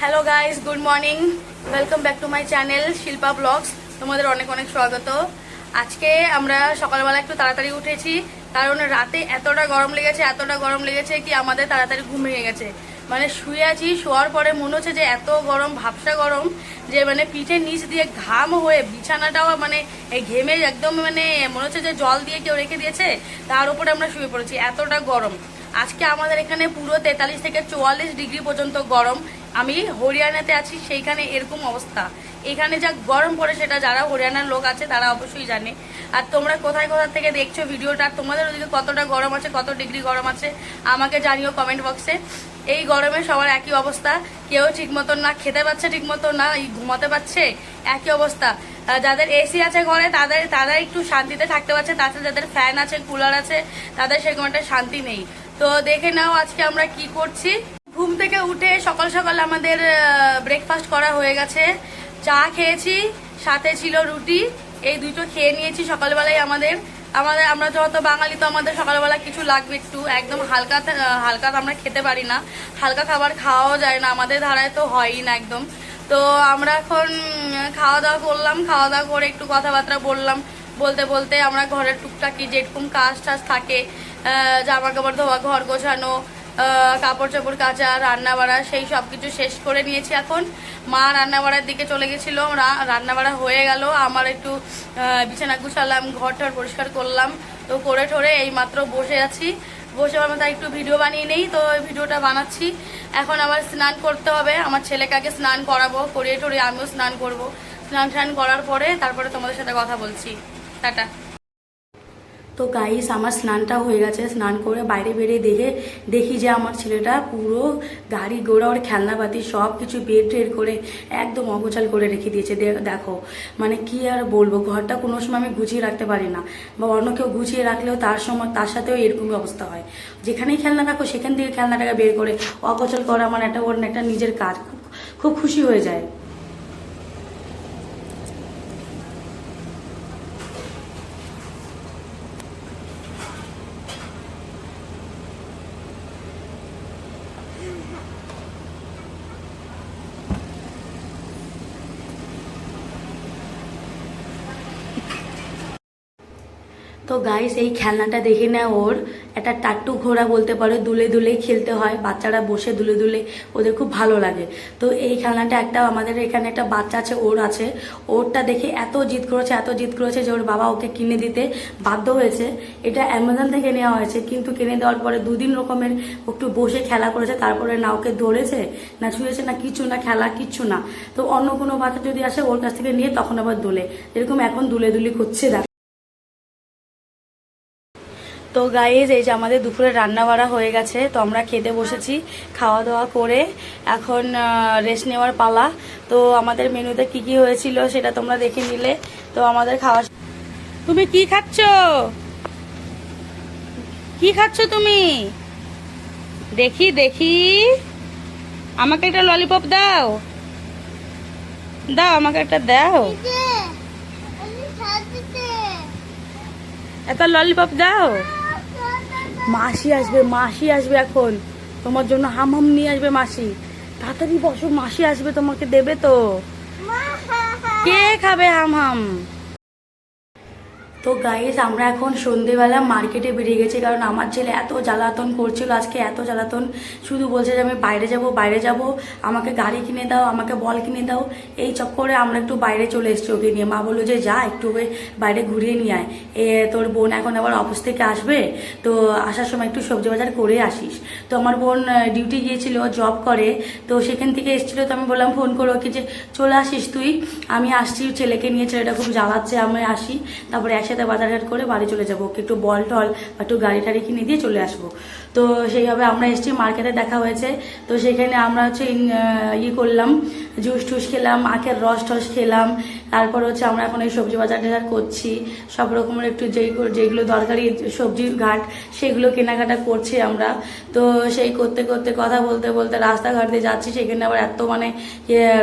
Hello guys, good morning. Welcome back to my channel Shilpa vlogs. তোমাদের অনেক অনেক স্বাগত। আজকে আমরা সকালবেলা একটু তাড়াতাড়ি উঠেছি, কারণ রাতে এতটা গরম লেগেছে কি আমাদের তাড়াতাড়ি ঘুম ভেঙে গেছে। মানে শুয়ে আছি, শোয়ার পরে মনে হচ্ছে যে এত গরম, ভাবসা গরম, যে মানে পিঠের নিচ দিয়ে ঘাম হয়ে বিছানাটাও মানে এই ঘেমে একদম মানে মনে হচ্ছে যে জল দিয়ে কেউ রেখে দিয়েছে, তার উপরে আমরা শুয়ে পড়েছি, এতটা গরম। আজকে আমাদের এখানে পুরো 43 থেকে 44 ডিগ্রি পর্যন্ত গরম। আমি হরিয়ানাতে আছি, সেইখানে এরকম অবস্থা। এখানে যা গরম পড়ে সেটা যারা হরিয়ানার লোক আছে তারা অবশ্যই জানে। আর তোমরা কোথায় কোথা থেকে দেখছো ভিডিওটা, তোমাদের ওদিকে কতটা গরম আছে, কত ডিগ্রি গরম আছে আমাকে জানিও কমেন্ট বক্সে। এই গরমে সবার একই অবস্থা, কেউ ঠিক মতন না খেতে পাচ্ছে, ঠিক মতো না ঘুমাতে পারছে, একই অবস্থা। যাদের এসি আছে ঘরে তারা একটু শান্তিতে থাকতে পারছে, তাছাড়া যাদের ফ্যান আছে, কুলার আছে, তাদের সেরকম একটা শান্তি নেই। তো দেখে নাও আজকে আমরা কি করছি। ঘুম থেকে উঠে সকাল সকাল আমাদের ব্রেকফাস্ট করা হয়ে গেছে। চা খেয়েছি, সাথে ছিল রুটি, এই দুটো খেয়ে নিয়েছি সকালবেলায়। আমরা যত বাঙালি, তো আমাদের সকালবেলা কিছু লাগবে একটু, একদম হালকা আমরা খেতে পারি না, হালকা খাবার খাওয়াও যায় না, আমাদের ধারায় তো হয়ই না একদম। তো আমরা এখন খাওয়া দাওয়া করলাম, খাওয়া দাওয়া করে একটু কথাবার্তা বললাম, বলতে বলতে আমরা ঘরের টুকটাকি যেরকম কাজ টাজ থাকে, জামা কাপড় ধোয়া, ঘর গোছানো, কাপড় চাপড় কাচা, রান্না বাড়া, সেই সব কিছু শেষ করে নিয়েছি। এখন মা রান্না বাড়ার দিকে চলে গেছিলো, রান্না বাড়া হয়ে গেল, আমার একটু বিছানা গুছালাম, ঘর টর পরিষ্কার করলাম। তো করে ঠরে এই মাত্র বসে আছি, বসে আমি তাই একটু ভিডিও বানিয়ে নেই, তো ভিডিওটা বানাচ্ছি। এখন আবার স্নান করতে হবে, আমার ছেলেকে আগে স্নান করাবো, করিয়ে টরিয়ে আমিও স্নান করব। স্নান করার পরে তারপরে তোমাদের সাথে কথা বলছি। টাটা। তো গাইস, আমার স্নানটা হয়ে গেছে। স্নান করে বাইরে বেরিয়ে দেখি যে আমার ছেলেটা পুরো গাড়ি ঘোড়া ওর খেলনাপাতি সব কিছু বের টের করে একদম অগোছাল করে রেখে দিয়েছে। দেখো মানে কি আর বলবো, ঘরটা কোনো সময় আমি গুছিয়ে রাখতে পারি না, বা অন্য কেউ গুছিয়ে রাখলেও তার সাথেও এরকমই অবস্থা হয়। যেখানেই খেলনা রাখো সেখান থেকে খেলনাটাকে বের করে অগোছাল করা আমার একটা নিজের কাজ, খুব খুশি হয়ে যায়। তো গাইস, এই খেলনাটা দেখে না, ওর একটা টাট্টু ঘোড়া বলতে পারো, দুলে দুলে খেলতে হয়, বাচ্চারা বসে দুলে দুলে ওদের খুব ভালো লাগে। তো এই খেলনাটা আমাদের এখানে একটা বাচ্চা আছে, ওরটা দেখে এত জিদ করেছে যে ওর বাবা ওকে কিনে দিতে বাধ্য হয়েছে। এটা অ্যামাজন থেকে নেওয়া হয়েছে, কিন্তু কিনে দেওয়ার পরে দুদিন রকমের একটু বসে খেলা করেছে, তারপরে না ওকে ধরেছে, না ছুঁয়েছে, না কিছু না, খেলা কিচ্ছু না। তো অন্য কোনো বাচ্চা যদি আসে ওর কাছ থেকে নিয়ে তখন আবার দোলে, এরকম এখন দুলে দুলি করছে। তো গাইজ, এই যে আমাদের দুপুরে রান্না বাড়া হয়ে গেছে, তো আমরা খেতে বসেছি। খাওয়া দাওয়া করে এখন রেস্ট নেওয়ার পালা। তো আমাদের মেনুতে কি কি হয়েছিল সেটা তোমরা দেখে নিলে। তো আমাদের খাওয়া। তুমি কি খাচ্ছ? কি খাচ্ছ তুমি? দেখি দেখি, আমাকে একটা ললিপপ দাও, আমাকে একটা দাও, একটা ললিপপ দাও। মাসি আসবে এখন, তোমার জন্য হাম নিয়ে আসবে মাসি। তাড়াতাড়ি বসো, মাসি আসবে, তোমাকে দেবে তো। কে খাবে হাম? তো গাইস, আমরা এখন সন্ধেবেলা মার্কেটে বেরিয়ে গেছি, কারণ আমার ছেলে এত জ্বালাতন করছিল আজকে, এত জ্বালাতন, শুধু বলছে যে আমি বাইরে যাব, আমাকে গাড়ি কিনে দাও, আমাকে বল কিনে দাও। এই চক্করে আমরা একটু বাইরে চলে এসেছি ওকে নিয়ে। মা বললো যে যা একটু বাইরে ঘুরিয়ে নিয়ে আয়, তোর বোন এখন আবার অফিস থেকে আসবে, তো আসার সময় একটু সবজি বাজার করে আসিস। তো আমার বোন ডিউটি গিয়েছিল, জব করে, তো সেখান থেকে এসেছিলো। তো আমি বললাম ফোন করো কি যে চলে আসিস তুই, আমি আসছি ছেলেকে নিয়ে, ছেলেটা খুব জ্বালাচ্ছে, আমি আসি, তারপরে একসাথে বাজারঘাট করে বাড়ি চলে যাবো, একটু বল টল বা একটু গাড়ি টাড়ি কিনে দিয়ে চলে আসবো। তো সেইভাবে আমরা এসেছি, মার্কেটে দেখা হয়েছে। তো সেখানে আমরা করলাম, জুস টুস খেলাম, আখের রস টস খেলাম। তারপর হচ্ছে আমরা এখন এই সবজি বাজার টাজার করছি, সব রকমের একটু যেগুলো দরকারি সবজির ঘাট সেগুলো কেনাকাটা করছি আমরা। তো সেই করতে করতে কথা বলতে বলতে রাস্তাঘাট দিয়ে যাচ্ছি, সেখানে আবার এত মানে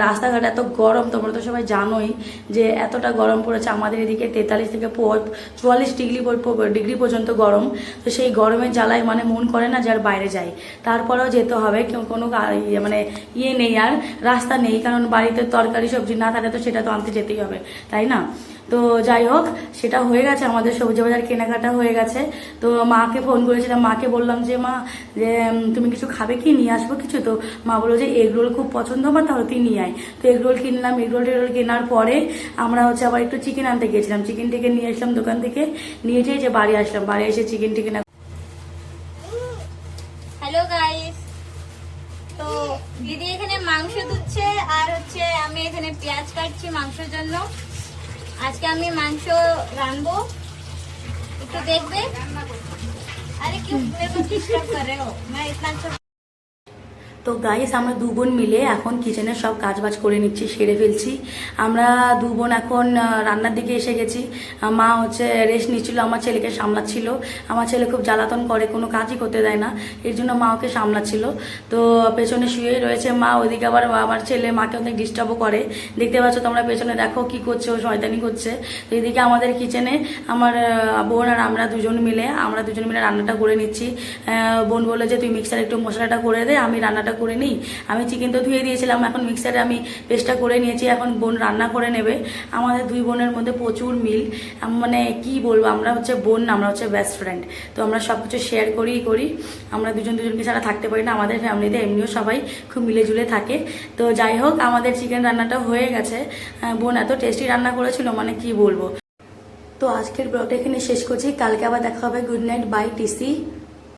রাস্তাঘাট এত গরম, তোমরা তো সবাই জানোই যে এতটা গরম পড়েছে আমাদের এদিকে, 43 থেকে 44 ডিগ্রি পর্যন্ত গরম। তো সেই গরমের জ্বালায় মানে মন করে না যে আর বাইরে যাই, তারপরেও যেতে হবে, কোনো মানে নেই, আর রাস্তা নেই, কারণ বাড়িতে তরকারি সবজি না থাকলে তো সেটা তো আনতে যেতেই হবে, তাই না? তো যাই হোক, সেটা হয়ে গেছে, আমাদের সবজি বাজার কেনাকাটা হয়ে গেছে। তো মাকে ফোন করেছিলাম, মাকে বললাম যে মা, যে তুমি কিছু খাবে কি, নিয়ে আসবো কিছু? তো মা বললো যে এগ রোল খুব পছন্দ আমার, তাহলে তুই নিয়ে আয়। তো এগ রোল কিনলাম, এগ রোল কেনার পরে আমরা হচ্ছে আবার একটু চিকেন আনতে গেছিলাম, চিকেন টিকেন নিয়ে আসলাম দোকান থেকে, নিয়ে যেয়ে যে বাড়ি আসলাম, বাড়ি এসে চিকেন টিকেন। হ্যালো গাইস, তো দিদি এখানে মাংস ধুচ্ছে আর হচ্ছে আমি এখানে পেঁয়াজ কাটছি মাংসের জন্য। আজকে আমি মাংস রানবো, একটু দেখবে। আরে क्यों मेरे को डिस्टर्ब कर रहे हो? मैं इतना अच्छा। তো গাইস, আমরা দু বোন মিলে এখন কিচেনের সব কাজবাজ করে নিচ্ছি, সেরে ফেলছি। আমরা দু বোন এখন রান্নার দিকে এসে গেছি। মা হচ্ছে রেস্ট নিচ্ছিল, আমার ছেলেকে সামলাচ্ছিল। আমার ছেলে খুব জ্বালাতন করে, কোনো কাজই করতে দেয় না, এর জন্য মা ওকে সামলাচ্ছিল। তো পেছনে শুয়েই রয়েছে মা, ওইদিকে আবার আমার ছেলে মাকে অনেক ডিস্টার্বও করে। দেখতে পাচ্ছ তোমরা, পেছনে দেখো কি করছে, ও শয়তানি করছে। তো এদিকে আমাদের কিচেনে আমার বোন আর আমরা দুজন মিলে রান্নাটা করে নিচ্ছি। বোন বলে যে তুই মিক্সারে একটু মশলাটা করে দে, আমি রান্নাটা করে নিই। আমি চিকেন তো ধুয়ে দিয়েছিলাম, এখন মিক্সারে আমি পেস্টটা করে নিয়েছি, এখন বোন রান্না করে নেবে। আমাদের দুই বোনের মধ্যে প্রচুর মিল, মানে কি বলবো, আমরা হচ্ছে বোন, আমরা হচ্ছে বেস্ট ফ্রেন্ড। তো আমরা সব কিছু শেয়ার করি, আমরা দুজনকে ছাড়া থাকতে পারি না। আমাদের ফ্যামিলিতে এমনিও সবাই খুব মিলেজুলে থাকে। তো যাই হোক, আমাদের চিকেন রান্নাটা হয়ে গেছে। বোন এত টেস্টি রান্না করেছিল, মানে কি বলবো। তো আজকের ব্লগটা এখানে শেষ করছি, কালকে আবার দেখা হবে। Good night, bye TC.